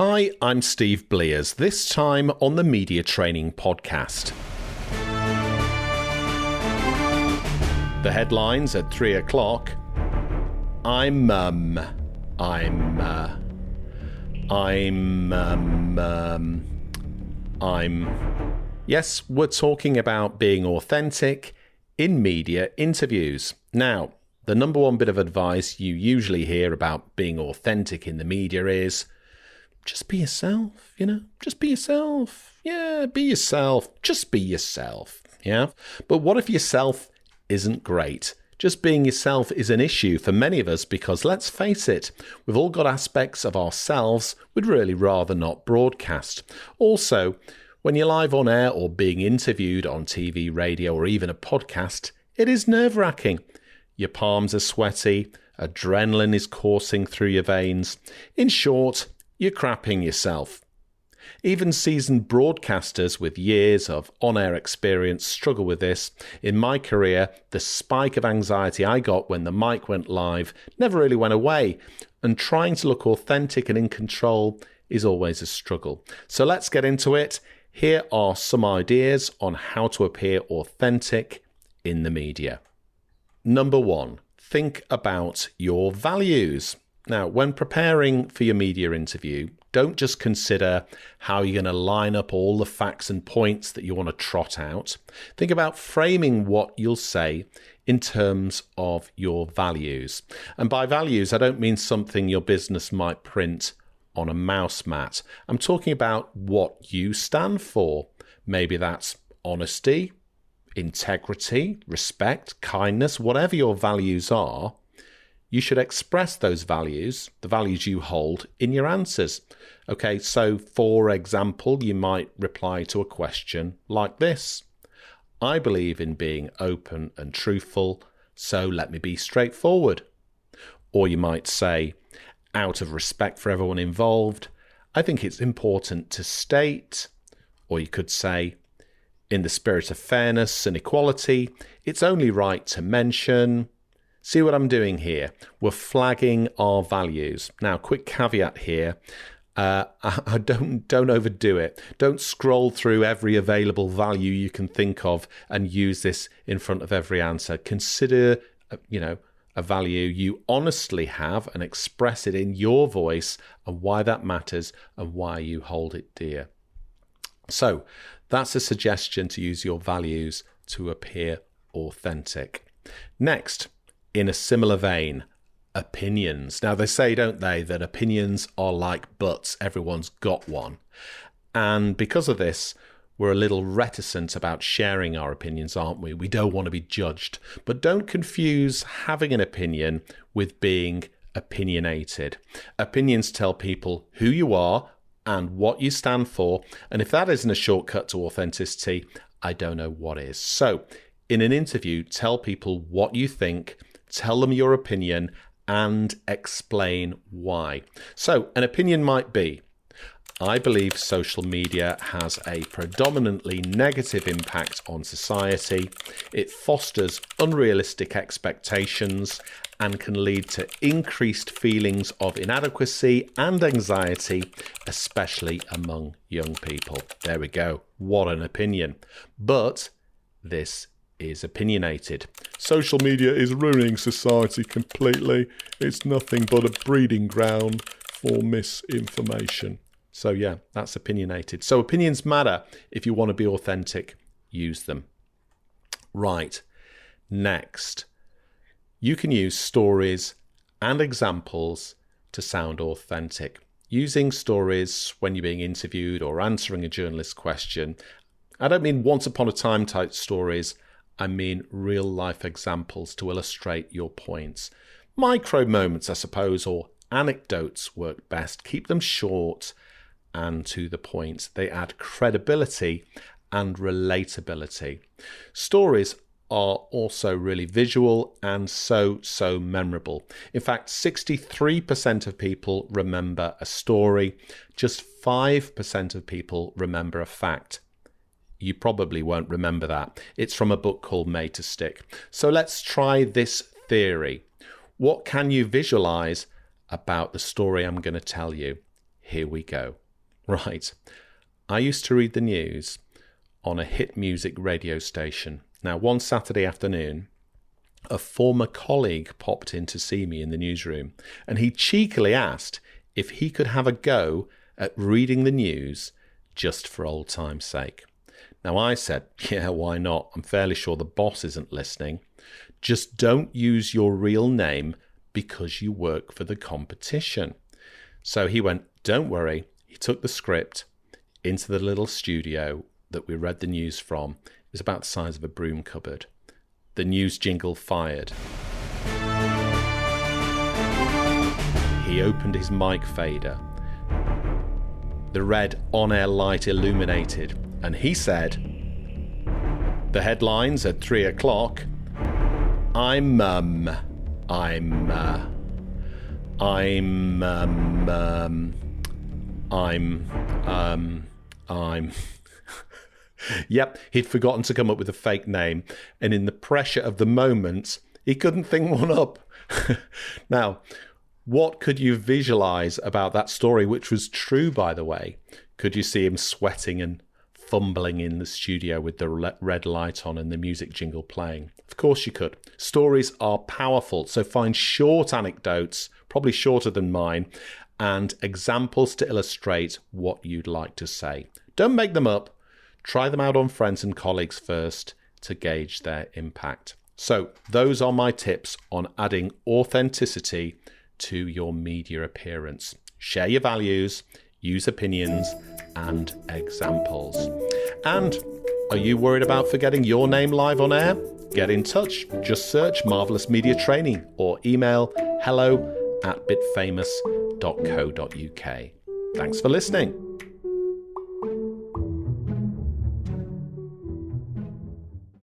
Hi, I'm Steve Blears, this time on the Media Training Podcast. The headlines at 3 o'clock. Yes, we're talking about being authentic in media interviews. Now, the number one bit of advice you usually hear about being authentic in the media is just be yourself, just be yourself. Yeah, be yourself. Just be yourself. Yeah. But what if yourself isn't great? Just being yourself is an issue for many of us because, let's face it, we've all got aspects of ourselves we'd really rather not broadcast. Also, when you're live on air or being interviewed on TV, radio, or even a podcast, it is nerve-wracking. Your palms are sweaty, adrenaline is coursing through your veins. In short, you're crapping yourself. Even seasoned broadcasters with years of on-air experience struggle with this. In my career, the spike of anxiety I got when the mic went live never really went away, and trying to look authentic and in control is always a struggle. So let's get into it. Here are some ideas on how to appear authentic in the media. Number 1, think about your values. Now, when preparing for your media interview, don't just consider how you're going to line up all the facts and points that you want to trot out. Think about framing what you'll say in terms of your values. And by values, I don't mean something your business might print on a mouse mat. I'm talking about what you stand for. Maybe that's honesty, integrity, respect, kindness, whatever your values are. You should express those values, the values you hold, in your answers. Okay, so for example, you might reply to a question like this. I believe in being open and truthful, so let me be straightforward. Or you might say, out of respect for everyone involved, I think it's important to state. Or you could say, in the spirit of fairness and equality, it's only right to mention. See what I'm doing here? We're flagging our values. Now, quick caveat here. Don't overdo it. Don't scroll through every available value you can think of and use this in front of every answer. Consider, a value you honestly have and express it in your voice and why that matters and why you hold it dear. So that's a suggestion to use your values to appear authentic. Next, in a similar vein, opinions. Now, they say, don't they, that opinions are like butts. Everyone's got one. And because of this, we're a little reticent about sharing our opinions, aren't we? We don't want to be judged. But don't confuse having an opinion with being opinionated. Opinions tell people who you are and what you stand for. And if that isn't a shortcut to authenticity, I don't know what is. So, in an interview, tell people what you think, tell them your opinion, and explain why. So, an opinion might be, I believe social media has a predominantly negative impact on society. It fosters unrealistic expectations and can lead to increased feelings of inadequacy and anxiety, especially among young people. There we go. What an opinion. But this is opinionated. Social media is ruining society completely. It's nothing but a breeding ground for misinformation. So yeah, that's opinionated. So opinions matter. If you want to be authentic, use them. Right. Next, you can use stories and examples to sound authentic. Using stories when you're being interviewed or answering a journalist question. I don't mean once upon a time type stories. I mean real life examples to illustrate your points. Micro moments, I suppose, or anecdotes work best. Keep them short and to the point. They add credibility and relatability. Stories are also really visual and so memorable. In fact, 63% of people remember a story. Just 5% of people remember a fact. You probably won't remember that. It's from a book called Made to Stick. So let's try this theory. What can you visualize about the story I'm going to tell you? Here we go. Right. I used to read the news on a hit music radio station. Now, one Saturday afternoon, a former colleague popped in to see me in the newsroom, and he cheekily asked if he could have a go at reading the news just for old time's sake. Now, I said, yeah, why not? I'm fairly sure the boss isn't listening. Just don't use your real name because you work for the competition. So he went, don't worry. He took the script into the little studio that we read the news from. It was about the size of a broom cupboard. The news jingle fired. He opened his mic fader. The red on-air light illuminated, and he said, the headlines at 3 o'clock. I'm Yep, he'd forgotten to come up with a fake name, and in the pressure of the moment, he couldn't think one up. Now, what could you visualize about that story, which was true, by the way? Could you see him sweating and fumbling in the studio with the red light on and the music jingle playing? Of course you could. Stories are powerful, so find short anecdotes, probably shorter than mine, and examples to illustrate what you'd like to say. Don't make them up. Try them out on friends and colleagues first to gauge their impact. So those are my tips on adding authenticity to your media appearance. Share your values, use opinions and examples. And are you worried about forgetting your name live on air? Get in touch. Just search Marvelous Media Training or email hello@bitfamous.co.uk. Thanks for listening.